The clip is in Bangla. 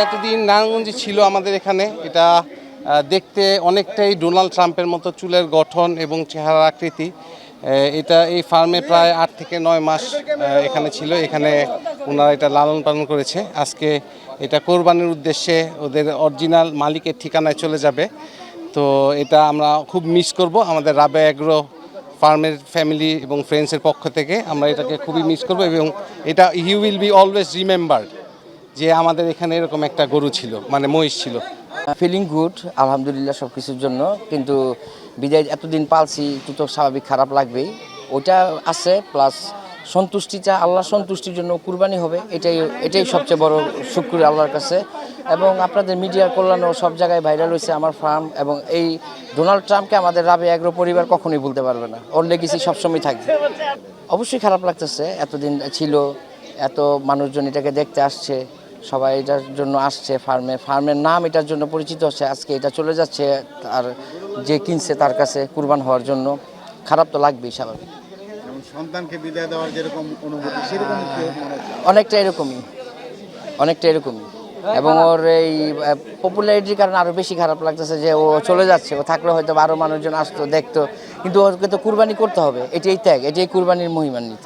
এতদিন নারায়ণগঞ্জে ছিল আমাদের এখানে, এটা দেখতে অনেকটাই ডোনাল্ড ট্রাম্পের মতো চুলের গঠন এবং চেহারা আকৃতি। এটা এই ফার্মে প্রায় 8 থেকে 9 মাস এখানে ছিল, এখানে ওনারা এটা লালন পালন করেছে। আজকে এটা কোরবানির উদ্দেশ্যে ওদের অরিজিনাল মালিকের ঠিকানায় চলে যাবে। তো এটা আমরা খুব মিস করব, আমাদের রাবেয়া এগ্রো ফার্মের ফ্যামিলি এবং ফ্রেন্ডসের পক্ষ থেকে আমরা এটাকে খুবই মিস করব এবং এটা he will be always remembered যে আমাদের এখানে এরকম একটা গরু ছিল, মানে মহিষ ছিল। ফিলিং গুড, আলহামদুলিল্লাহ সব কিছুর জন্য। কিন্তু বিদায় এতদিন পালছি, একটু তো স্বাভাবিক খারাপ লাগবেই, ওইটা আছে। প্লাস সন্তুষ্টিটা, আল্লাহর সন্তুষ্টির জন্য কুরবানি হবে, এটাই সবচেয়ে বড় শুকর আল্লাহর কাছে। এবং আপনাদের মিডিয়ার কল্যাণও সব জায়গায় ভাইরাল হয়েছে আমার ফার্ম, এবং এই ডোনাল্ড ট্রাম্পকে আমাদের রাবেয়া এগ্রো পরিবার কখনোই ভুলতে পারবে না, ওর লেগেসি সবসময় থাকবে। অবশ্যই খারাপ লাগতেছে, এতদিন ছিল, এত মানুষজন এটাকে দেখতে আসছে, সবাই এটার জন্য আসছে, ফার্মের নাম এটার জন্য পরিচিত হচ্ছে। আজকে এটা চলে যাচ্ছে আর যে কিনছে তার কাছে কুরবান হওয়ার জন্য, খারাপ তো লাগবেই স্বাভাবিক। সন্তানকে বিদায় দেওয়ার যেরকম অনুভূতি, সেরকম অনেকটা এরকমই। এবং ওর এই পপুলারিটির কারণে আরও বেশি খারাপ লাগতেছে যে ও চলে যাচ্ছে। ও থাকলে হয়তো আরও মানুষজন আসতো, দেখতো, কিন্তু ওকে তো কুরবানি করতে হবে, এটাই ত্যাগ, এটাই কুরবানির মহিমান্বিত।